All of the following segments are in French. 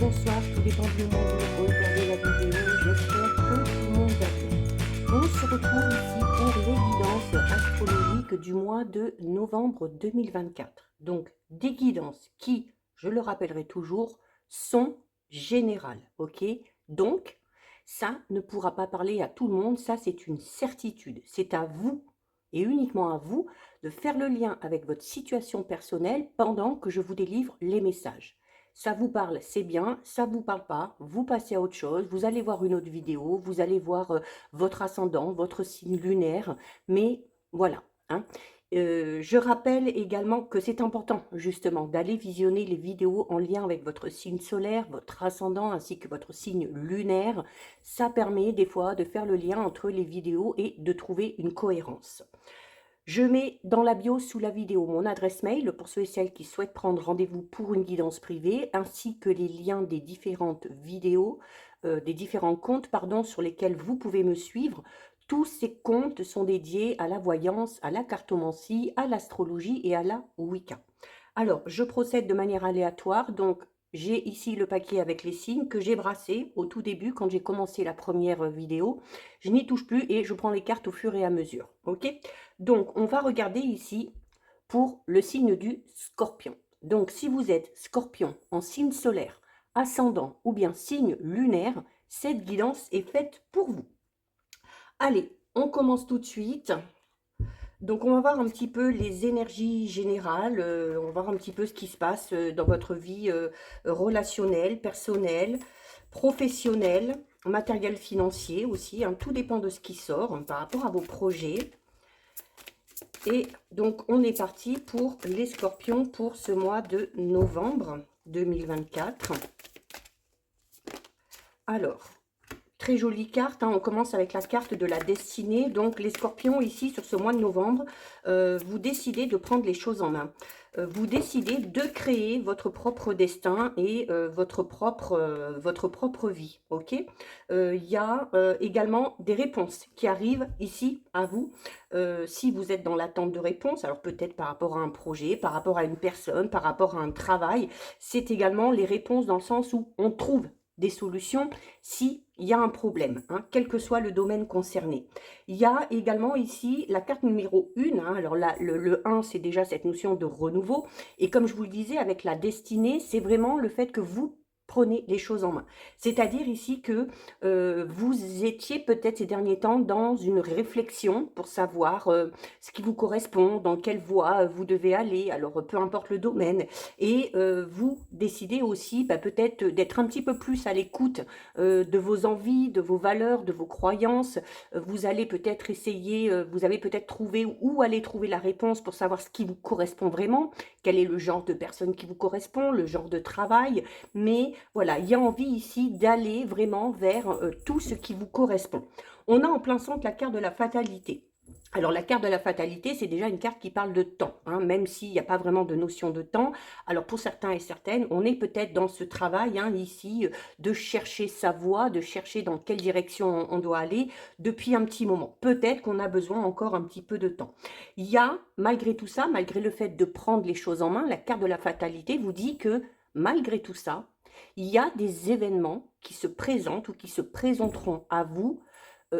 bonsoir, tout dépend du moment où vous regardez la vidéo, j'espère que tout le monde va bien. On se retrouve ici pour les guidances astrologiques du mois de novembre 2024. Donc, des guidances qui, je le rappellerai toujours, sont générales, ok? Donc, ça ne pourra pas parler à tout le monde, ça c'est une certitude. C'est à vous, et uniquement à vous, de faire le lien avec votre situation personnelle pendant que je vous délivre les messages. Ça vous parle, c'est bien, ça vous parle pas, vous passez à autre chose, vous allez voir une autre vidéo, vous allez voir votre ascendant, votre signe lunaire, mais voilà. Hein. Je rappelle également que c'est important justement d'aller visionner les vidéos en lien avec votre signe solaire, votre ascendant ainsi que votre signe lunaire. Ça permet des fois de faire le lien entre les vidéos et de trouver une cohérence. Je mets dans la bio sous la vidéo mon adresse mail pour ceux et celles qui souhaitent prendre rendez-vous pour une guidance privée, ainsi que les liens des différentes vidéos, des différents comptes sur lesquels vous pouvez me suivre. Tous ces comptes sont dédiés à la voyance, à la cartomancie, à l'astrologie et à la Wicca. Alors, je procède de manière aléatoire, donc j'ai ici le paquet avec les signes que j'ai brassé au tout début quand j'ai commencé la première vidéo. Je n'y touche plus et je prends les cartes au fur et à mesure. Ok? Donc, on va regarder ici pour le signe du Scorpion. Donc, si vous êtes Scorpion en signe solaire, ascendant ou bien signe lunaire, cette guidance est faite pour vous. Allez, on commence tout de suite. Donc, on va voir un petit peu les énergies générales, on va voir un petit peu ce qui se passe dans votre vie relationnelle, personnelle, professionnelle, matériel financier aussi. Hein, tout dépend de ce qui sort par rapport à vos projets. Et donc, on est parti pour les scorpions pour ce mois de novembre 2024. Alors, très jolie carte, hein. On commence avec la carte de la destinée. Donc, les scorpions, ici, sur ce mois de novembre, vous décidez de prendre les choses en main. Vous décidez de créer votre propre destin et votre propre vie. Ok. Il y a également des réponses qui arrivent ici à vous. Si vous êtes dans l'attente de réponses, alors peut-être par rapport à un projet, par rapport à une personne, par rapport à un travail, c'est également les réponses dans le sens où on trouve des solutions s'il y a un problème, hein, quel que soit le domaine concerné. Il y a également ici la carte numéro 1, hein, alors là, le 1, c'est déjà cette notion de renouveau, et comme je vous le disais, avec la destinée, c'est vraiment le fait que vous prenez les choses en main. C'est-à-dire ici que vous étiez peut-être ces derniers temps dans une réflexion pour savoir ce qui vous correspond, dans quelle voie vous devez aller, alors peu importe le domaine, et vous décidez aussi peut-être d'être un petit peu plus à l'écoute de vos envies, de vos valeurs, de vos croyances. Vous allez peut-être essayer, vous avez peut-être trouvé où aller trouver la réponse pour savoir ce qui vous correspond vraiment, quel est le genre de personne qui vous correspond, le genre de travail, mais voilà, il y a envie ici d'aller vraiment vers tout ce qui vous correspond. On a en plein centre la carte de la fatalité. Alors, la carte de la fatalité, c'est déjà une carte qui parle de temps, hein, même s'il n'y a pas vraiment de notion de temps. Alors, pour certains et certaines, on est peut-être dans ce travail, hein, ici, de chercher sa voie, de chercher dans quelle direction on doit aller depuis un petit moment. Peut-être qu'on a besoin encore un petit peu de temps. Il y a, malgré tout ça, malgré le fait de prendre les choses en main, la carte de la fatalité vous dit que, malgré tout ça, il y a des événements qui se présentent ou qui se présenteront à vous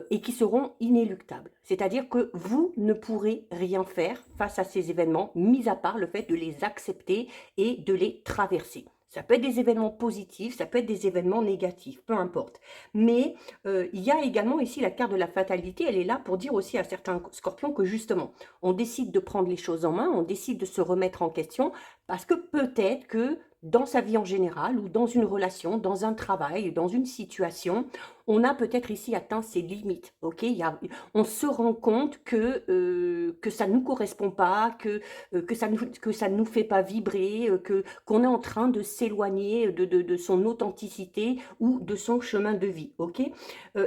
et qui seront inéluctables. C'est-à-dire que vous ne pourrez rien faire face à ces événements, mis à part le fait de les accepter et de les traverser. Ça peut être des événements positifs, ça peut être des événements négatifs, peu importe. Mais il y a également ici la carte de la fatalité, elle est là pour dire aussi à certains scorpions que justement, on décide de prendre les choses en main, on décide de se remettre en question, parce que peut-être que dans sa vie en général, ou dans une relation, dans un travail, dans une situation, on a peut-être ici atteint ses limites, ok? On se rend compte que ça ne nous correspond pas, que ça ne nous fait pas vibrer, qu'on est en train de s'éloigner de son authenticité ou de son chemin de vie, ok?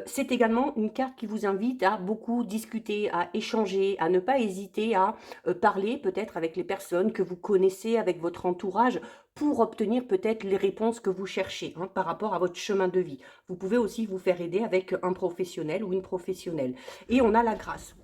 C'est également une carte qui vous invite à beaucoup discuter, à échanger, à ne pas hésiter à parler peut-être avec les personnes que vous connaissez, avec votre entourage, pour obtenir peut-être les réponses que vous cherchez hein, par rapport à votre chemin de vie. Vous pouvez aussi vous faire aider avec un professionnel ou une professionnelle. Et on a la grâce.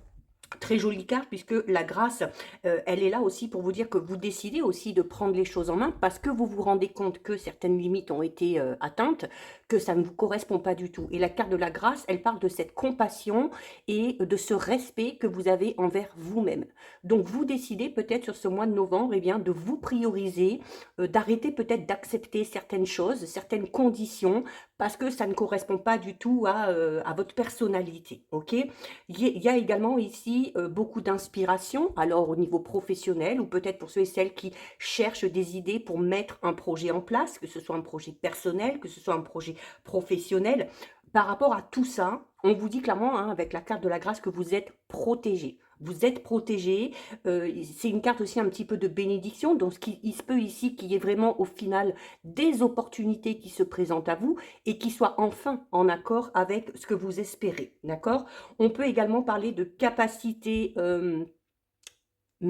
Très jolie carte puisque la grâce, elle est là aussi pour vous dire que vous décidez aussi de prendre les choses en main parce que vous vous rendez compte que certaines limites ont été atteintes, que ça ne vous correspond pas du tout. Et la carte de la grâce, elle parle de cette compassion et de ce respect que vous avez envers vous-même. Donc vous décidez peut-être sur ce mois de novembre, eh bien, de vous prioriser, d'arrêter peut-être d'accepter certaines choses, certaines conditions, parce que ça ne correspond pas du tout à votre personnalité. Ok, il y a également ici beaucoup d'inspiration, alors au niveau professionnel ou peut-être pour ceux et celles qui cherchent des idées pour mettre un projet en place, que ce soit un projet personnel, que ce soit un projet professionnel. Par rapport à tout ça, on vous dit clairement, hein, avec la carte de la grâce, que vous êtes protégé. Vous êtes protégé. C'est une carte aussi un petit peu de bénédiction. Donc, il se peut ici qu'il y ait vraiment au final des opportunités qui se présentent à vous et qui soient enfin en accord avec ce que vous espérez. D'accord? On peut également parler de capacité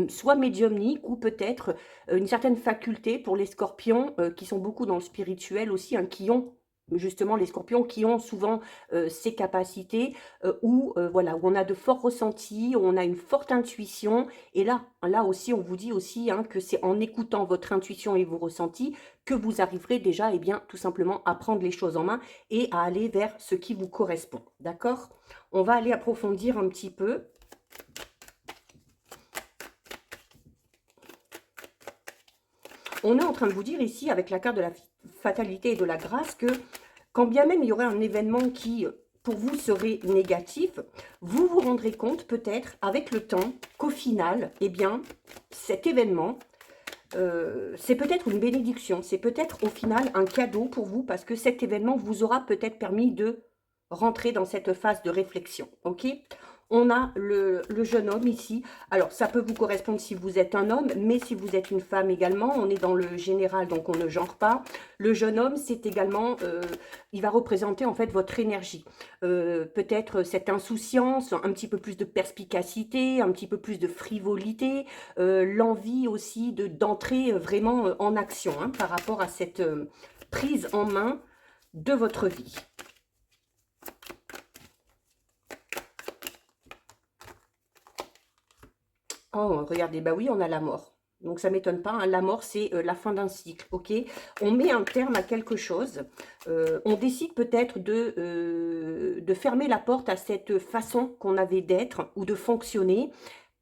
soit médiumnique ou peut-être une certaine faculté pour les scorpions qui sont beaucoup dans le spirituel aussi, hein, qui ont justement les scorpions qui ont souvent ces capacités où voilà, où on a de forts ressentis, où on a une forte intuition. Et là aussi, on vous dit aussi hein, que c'est en écoutant votre intuition et vos ressentis que vous arriverez déjà, eh bien, tout simplement à prendre les choses en main et à aller vers ce qui vous correspond. D'accord? On va aller approfondir un petit peu. On est en train de vous dire ici, avec la carte de la fatalité et de la grâce, que quand bien même il y aurait un événement qui, pour vous, serait négatif, vous vous rendrez compte peut-être, avec le temps, qu'au final, eh bien, cet événement, c'est peut-être une bénédiction, c'est peut-être au final un cadeau pour vous, parce que cet événement vous aura peut-être permis de rentrer dans cette phase de réflexion, ok? On a le jeune homme ici. Alors, ça peut vous correspondre si vous êtes un homme, mais si vous êtes une femme également, on est dans le général, donc on ne genre pas. Le jeune homme, c'est également, il va représenter en fait votre énergie. Peut-être cette insouciance, un petit peu plus de perspicacité, un petit peu plus de frivolité, l'envie aussi d'entrer vraiment en action hein, par rapport à cette prise en main de votre vie. Oh, regardez, bah oui, on a la mort. Donc, ça ne m'étonne pas. Hein, la mort, c'est la fin d'un cycle, ok? On met un terme à quelque chose. On décide peut-être de fermer la porte à cette façon qu'on avait d'être ou de fonctionner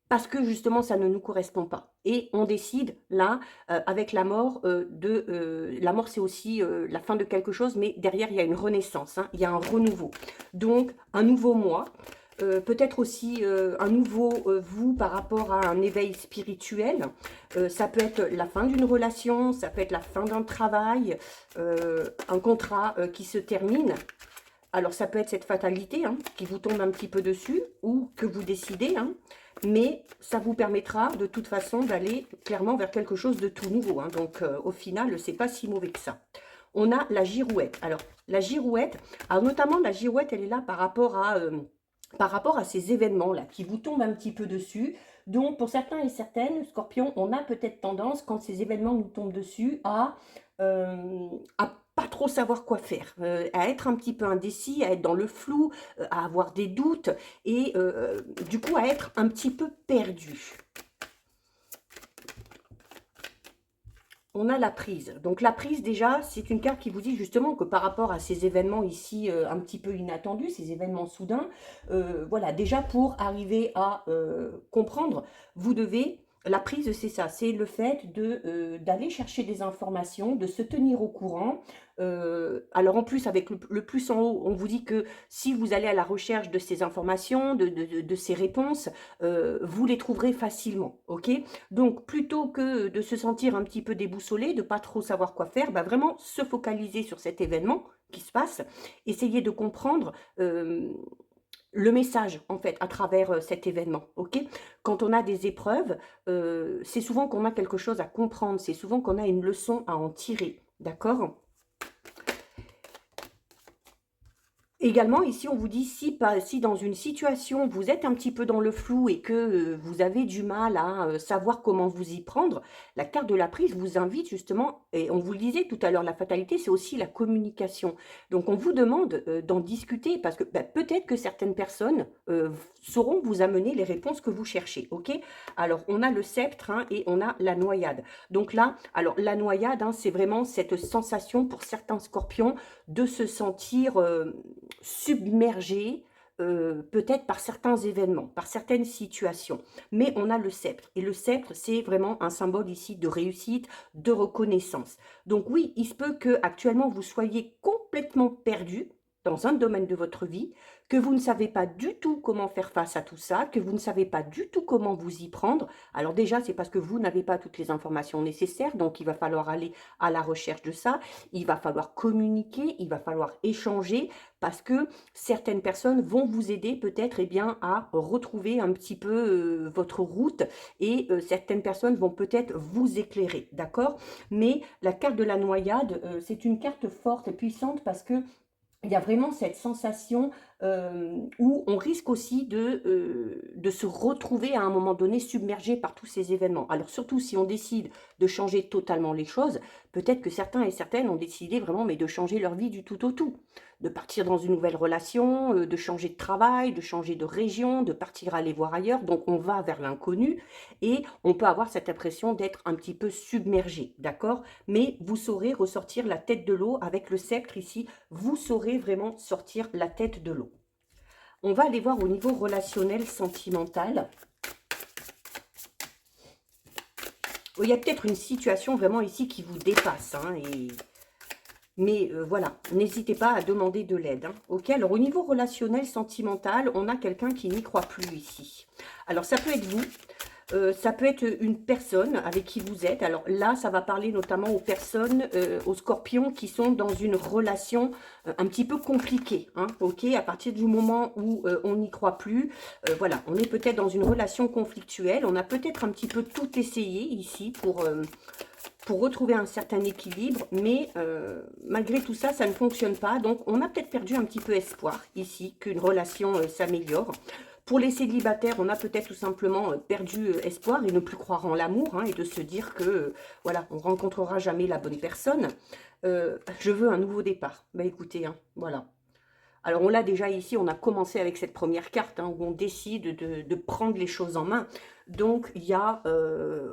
parce que, justement, ça ne nous correspond pas. Et on décide, là, avec la mort, la mort, c'est aussi la fin de quelque chose, mais derrière, il y a une renaissance, hein, il y a un renouveau. Donc, un nouveau moi. Peut-être aussi un nouveau vous par rapport à un éveil spirituel. Ça peut être la fin d'une relation, ça peut être la fin d'un travail, un contrat qui se termine. Alors ça peut être cette fatalité hein, qui vous tombe un petit peu dessus ou que vous décidez, hein, mais ça vous permettra de toute façon d'aller clairement vers quelque chose de tout nouveau. Hein. Donc au final, c'est pas si mauvais que ça. On a la girouette. Alors la girouette, alors, notamment la girouette, elle est là par rapport à ces événements-là qui vous tombent un petit peu dessus. Donc, pour certains et certaines, Scorpion, on a peut-être tendance, quand ces événements nous tombent dessus, à pas trop savoir quoi faire, à être un petit peu indécis, à être dans le flou, à avoir des doutes et du coup à être un petit peu perdu. On a la prise. Donc la prise déjà, c'est une carte qui vous dit justement que par rapport à ces événements ici un petit peu inattendus, ces événements soudains, voilà, déjà pour arriver à comprendre, vous devez, la prise c'est ça, c'est le fait d'aller chercher des informations, de se tenir au courant. Alors en plus avec le plus en haut, on vous dit que si vous allez à la recherche de ces informations, de ces réponses, vous les trouverez facilement, ok? Donc, plutôt que de se sentir un petit peu déboussolé, de pas trop savoir quoi faire, bah, vraiment se focaliser sur cet événement qui se passe, essayer de comprendre le message, en fait, à travers cet événement, ok? Quand on a des épreuves, c'est souvent qu'on a quelque chose à comprendre, c'est souvent qu'on a une leçon à en tirer, d'accord? Également, ici, on vous dit si dans une situation, vous êtes un petit peu dans le flou et que vous avez du mal à savoir comment vous y prendre, la carte de la prise vous invite justement, et on vous le disait tout à l'heure, la fatalité, c'est aussi la communication. Donc, on vous demande d'en discuter parce que bah, peut-être que certaines personnes sauront vous amener les réponses que vous cherchez. Ok. Alors, on a le sceptre hein, et on a la noyade. Donc là, alors la noyade, hein, c'est vraiment cette sensation pour certains scorpions de se sentir submergé peut-être par certains événements, par certaines situations. Mais on a le sceptre. Et le sceptre, c'est vraiment un symbole ici de réussite, de reconnaissance. Donc oui, il se peut que actuellement vous soyez complètement perdu dans un domaine de votre vie, que vous ne savez pas du tout comment faire face à tout ça, que vous ne savez pas du tout comment vous y prendre. Alors déjà, c'est parce que vous n'avez pas toutes les informations nécessaires, donc il va falloir aller à la recherche de ça, il va falloir communiquer, il va falloir échanger, parce que certaines personnes vont vous aider peut-être eh bien, à retrouver un petit peu votre route et certaines personnes vont peut-être vous éclairer, d'accord? Mais la carte de la noyade, c'est une carte forte et puissante parce que il y a vraiment cette sensation où on risque aussi de se retrouver à un moment donné submergé par tous ces événements. Alors surtout si on décide de changer totalement les choses, peut-être que certains et certaines ont décidé vraiment mais de changer leur vie du tout au tout, de partir dans une nouvelle relation, de changer de travail, de changer de région, de partir aller voir ailleurs. Donc on va vers l'inconnu et on peut avoir cette impression d'être un petit peu submergé, d'accord? Mais vous saurez ressortir la tête de l'eau avec le sceptre ici, vous saurez vraiment sortir la tête de l'eau. On va aller voir au niveau relationnel, sentimental. Il y a peut-être une situation vraiment ici qui vous dépasse. Hein, mais voilà, n'hésitez pas à demander de l'aide. Hein, ok, alors au niveau relationnel, sentimental, on a quelqu'un qui n'y croit plus ici. Alors ça peut être vous. Ça peut être une personne avec qui vous êtes. Alors là, ça va parler notamment aux personnes, aux scorpions qui sont dans une relation un petit peu compliquée. Hein, ok, à partir du moment où on n'y croit plus, voilà, on est peut-être dans une relation conflictuelle. On a peut-être un petit peu tout essayé ici pour retrouver un certain équilibre, mais malgré tout ça, ça ne fonctionne pas. Donc, on a peut-être perdu un petit peu espoir ici qu'une relation s'améliore. Pour les célibataires, on a peut-être tout simplement perdu espoir et ne plus croire en l'amour hein, et de se dire que, voilà, on rencontrera jamais la bonne personne. Je veux un nouveau départ. Bah écoutez, hein, voilà. Alors, on l'a déjà ici, on a commencé avec cette première carte, hein, où on décide de prendre les choses en main. Donc, il y a,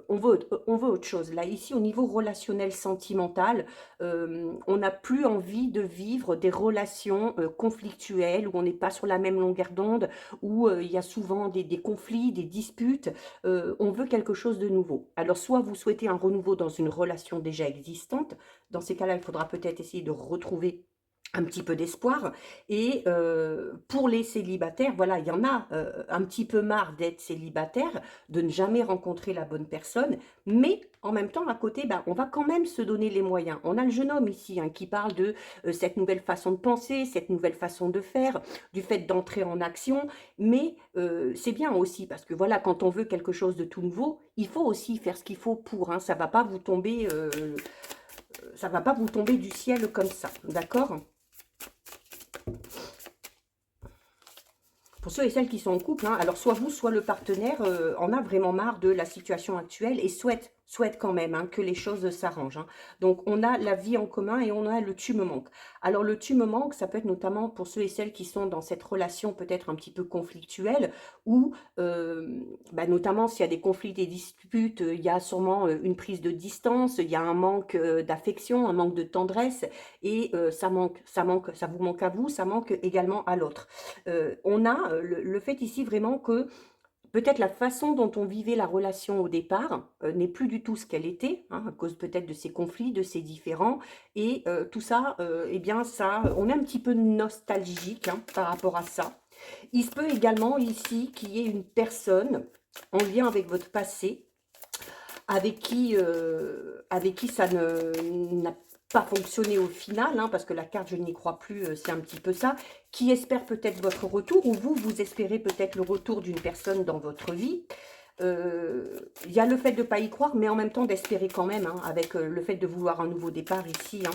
on veut autre chose. Là, ici, au niveau relationnel, sentimental, on n'a plus envie de vivre des relations conflictuelles, où on n'est pas sur la même longueur d'onde, où il y a souvent des conflits, des disputes. On veut quelque chose de nouveau. Alors, soit vous souhaitez un renouveau dans une relation déjà existante. Dans ces cas-là, il faudra peut-être essayer de retrouver un petit peu d'espoir et pour les célibataires, voilà, il y en a un petit peu marre d'être célibataire, de ne jamais rencontrer la bonne personne, mais en même temps, à côté, ben, on va quand même se donner les moyens. On a le jeune homme ici hein, qui parle de cette nouvelle façon de penser, cette nouvelle façon de faire, du fait d'entrer en action, mais c'est bien aussi parce que voilà, quand on veut quelque chose de tout nouveau, il faut aussi faire ce qu'il faut pour, hein, ça va pas vous tomber... ça va pas vous tomber du ciel comme ça, d'accord? Pour ceux et celles qui sont en couple, hein, alors soit vous, soit le partenaire en a vraiment marre de la situation actuelle et souhaite quand même hein, que les choses s'arrangent. Hein. Donc, on a la vie en commun et on a le tu me manques. Alors, le tu me manques, ça peut être notamment pour ceux et celles qui sont dans cette relation peut-être un petit peu conflictuelle ou bah, notamment s'il y a des conflits, des disputes, il y a sûrement une prise de distance, il y a un manque d'affection, un manque de tendresse et ça vous manque à vous, ça manque également à l'autre. On a le fait ici vraiment que peut-être la façon dont on vivait la relation au départ n'est plus du tout ce qu'elle était, hein, à cause peut-être de ces conflits, de ces différends, et tout ça, eh bien ça, on est un petit peu nostalgique hein, par rapport à ça. Il se peut également ici qu'il y ait une personne en lien avec votre passé, avec qui ça n'a pas fonctionné au final, hein, parce que la carte je n'y crois plus, c'est un petit peu ça, qui espère peut-être votre retour, ou vous espérez peut-être le retour d'une personne dans votre vie. Il y a le fait de ne pas y croire, mais en même temps d'espérer quand même, hein, avec le fait de vouloir un nouveau départ ici. Hein.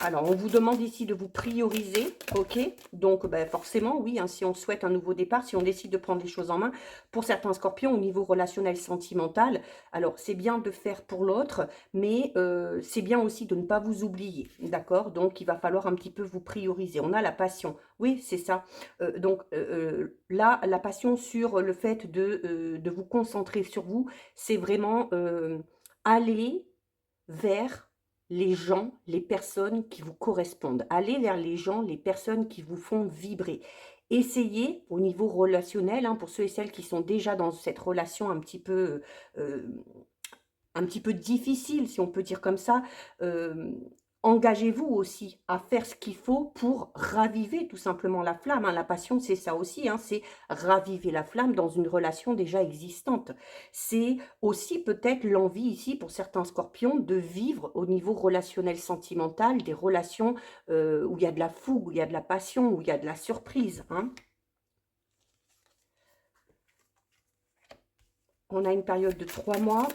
Alors, on vous demande ici de vous prioriser, ok? Donc, ben, forcément, oui, hein, si on souhaite un nouveau départ, si on décide de prendre les choses en main, pour certains scorpions, au niveau relationnel sentimental, alors, c'est bien de faire pour l'autre, mais c'est bien aussi de ne pas vous oublier, d'accord? Donc, il va falloir un petit peu vous prioriser. On a la passion, oui, c'est ça. Là, la passion sur le fait de vous concentrer sur vous, c'est vraiment aller vers les gens, les personnes qui vous correspondent. Allez vers les gens, les personnes qui vous font vibrer. Essayez au niveau relationnel, hein, pour ceux et celles qui sont déjà dans cette relation euh, un petit peu difficile, si on peut dire comme ça, engagez-vous aussi à faire ce qu'il faut pour raviver tout simplement la flamme, hein. La passion, c'est ça aussi, hein, c'est raviver la flamme dans une relation déjà existante. C'est aussi peut-être l'envie ici pour certains scorpions de vivre au niveau relationnel sentimental, des relations où il y a de la fougue, où il y a de la passion, où il y a de la surprise, hein. On a une période de 3 mois.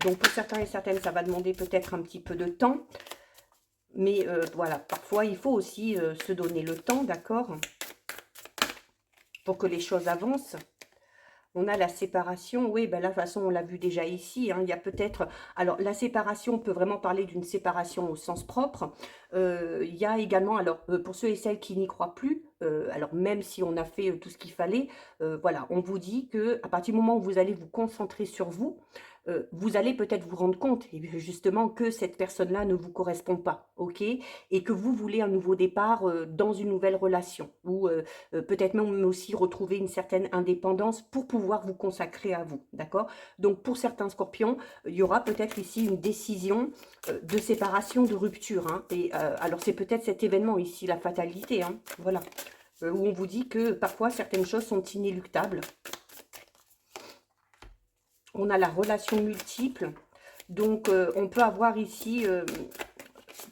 Donc, pour certains et certaines, ça va demander peut-être un petit peu de temps. Mais voilà, parfois, il faut aussi se donner le temps, d'accord? Pour que les choses avancent. On a la séparation, oui, ben là, de toute façon, on l'a vu déjà ici, hein, il y a peut-être... Alors, la séparation, on peut vraiment parler d'une séparation au sens propre. Il y a également, alors, pour ceux et celles qui n'y croient plus, alors, même si on a fait tout ce qu'il fallait, voilà, on vous dit que à partir du moment où vous allez vous concentrer sur vous, vous allez peut-être vous rendre compte, justement, que cette personne-là ne vous correspond pas, ok? Et que vous voulez un nouveau départ dans une nouvelle relation, ou peut-être même aussi retrouver une certaine indépendance pour pouvoir vous consacrer à vous, d'accord? Donc, pour certains scorpions, il y aura peut-être ici une décision de séparation, de rupture, hein. Et alors, c'est peut-être cet événement ici, la fatalité, hein, voilà, où on vous dit que parfois, certaines choses sont inéluctables. On a la relation multiple. Donc, on peut avoir ici,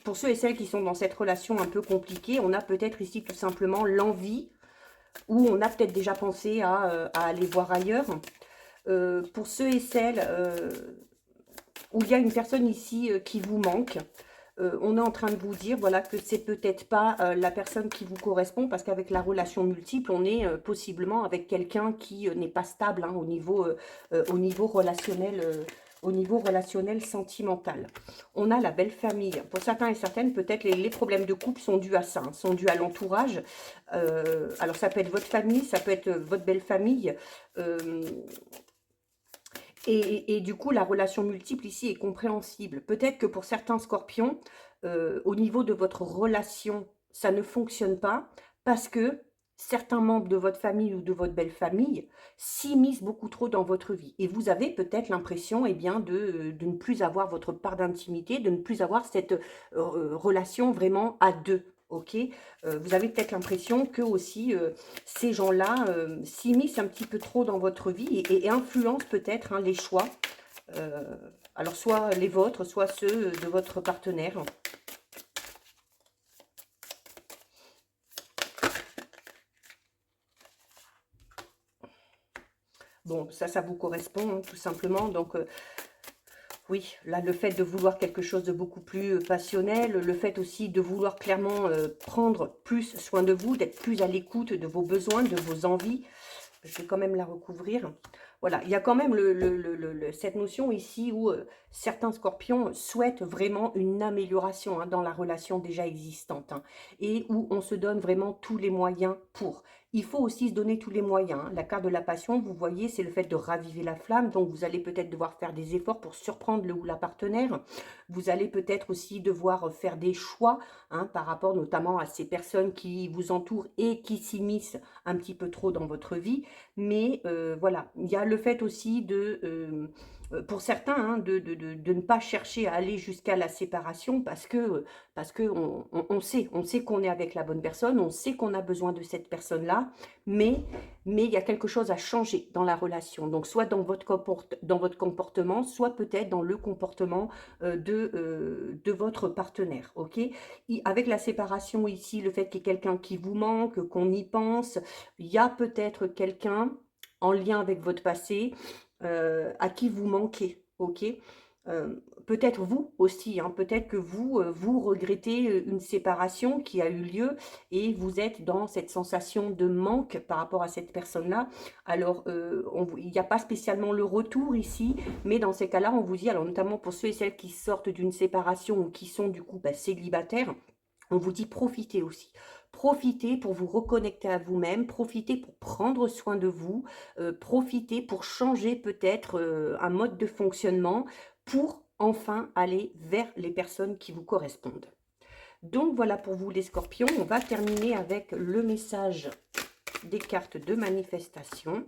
pour ceux et celles qui sont dans cette relation un peu compliquée, on a peut-être ici tout simplement l'envie, ou on a peut-être déjà pensé à aller voir ailleurs. Pour ceux et celles où il y a une personne ici qui vous manque, on est en train de vous dire, voilà, que c'est peut-être pas la personne qui vous correspond, parce qu'avec la relation multiple, on est possiblement avec quelqu'un qui n'est pas stable, hein, au niveau relationnel, au niveau relationnel sentimental. On a la belle famille. Pour certains et certaines, peut-être les problèmes de couple sont dus à ça, hein, sont dus à l'entourage. Alors, ça peut être votre famille, ça peut être votre belle famille. Et du coup, la relation multiple ici est compréhensible. Peut-être que pour certains scorpions, au niveau de votre relation, ça ne fonctionne pas parce que certains membres de votre famille ou de votre belle famille s'immiscent beaucoup trop dans votre vie. Et vous avez peut-être l'impression, eh bien, de ne plus avoir votre part d'intimité, de ne plus avoir cette relation vraiment à deux. Ok, vous avez peut-être l'impression que aussi ces gens-là s'immiscent un petit peu trop dans votre vie et influencent peut-être, hein, les choix. Euh, alors, soit les vôtres, soit ceux de votre partenaire. Bon, ça vous correspond, hein, tout simplement. Donc, oui, là, le fait de vouloir quelque chose de beaucoup plus passionnel, le fait aussi de vouloir clairement prendre plus soin de vous, d'être plus à l'écoute de vos besoins, de vos envies. Je vais quand même la recouvrir. Voilà, il y a quand même cette notion ici où certains scorpions souhaitent vraiment une amélioration, hein, dans la relation déjà existante, hein, et où on se donne vraiment tous les moyens pour. Il faut aussi se donner tous les moyens, hein. La carte de la passion, vous voyez, c'est le fait de raviver la flamme. Donc, vous allez peut-être devoir faire des efforts pour surprendre le ou la partenaire. Vous allez peut-être aussi devoir faire des choix, hein, par rapport notamment à ces personnes qui vous entourent et qui s'immiscent un petit peu trop dans votre vie. Mais voilà, il y a le fait aussi pour certains, hein, de ne pas chercher à aller jusqu'à la séparation parce que on sait qu'on est avec la bonne personne, on sait qu'on a besoin de cette personne-là, mais il y a quelque chose à changer dans la relation. Donc, soit dans dans votre comportement, soit peut-être dans le comportement de votre partenaire, ok? Avec la séparation ici, le fait qu'il y ait quelqu'un qui vous manque, qu'on y pense, il y a peut-être quelqu'un en lien avec votre passé à qui vous manquez, ok? peut-être vous aussi, hein, peut-être que vous, vous regrettez une séparation qui a eu lieu et vous êtes dans cette sensation de manque par rapport à cette personne-là. Alors, il n'y a pas spécialement le retour ici, mais dans ces cas-là, on vous dit, alors notamment pour ceux et celles qui sortent d'une séparation ou qui sont du coup célibataires, on vous dit profitez aussi. Profitez pour vous reconnecter à vous-même, profitez pour prendre soin de vous, profitez pour changer peut-être un mode de fonctionnement pour enfin aller vers les personnes qui vous correspondent. Donc voilà pour vous les scorpions. On va terminer avec le message des cartes de manifestation.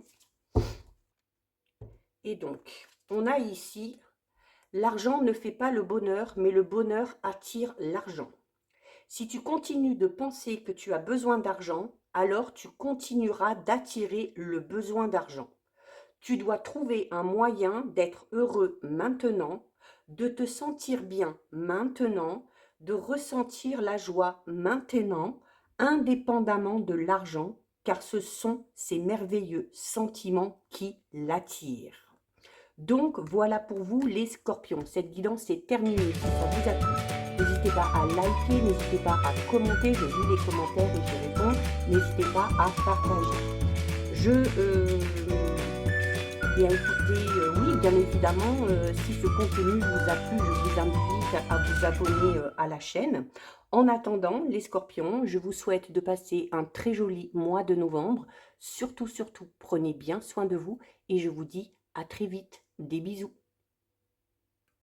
Et donc, on a ici, l'argent ne fait pas le bonheur, mais le bonheur attire l'argent. Si tu continues de penser que tu as besoin d'argent, alors tu continueras d'attirer le besoin d'argent. Tu dois trouver un moyen d'être heureux maintenant, de te sentir bien maintenant, de ressentir la joie maintenant, indépendamment de l'argent, car ce sont ces merveilleux sentiments qui l'attirent. Donc voilà pour vous les scorpions. Cette guidance est terminée. Si ça vous a plu, n'hésitez pas à liker, n'hésitez pas à commenter. Je lis les commentaires et je réponds. N'hésitez pas à partager. Bien écoutez, oui, bien évidemment, si ce contenu vous a plu, je vous invite à vous abonner à la chaîne. En attendant, les scorpions, je vous souhaite de passer un très joli mois de novembre. Surtout, surtout, prenez bien soin de vous et je vous dis à très vite. Des bisous.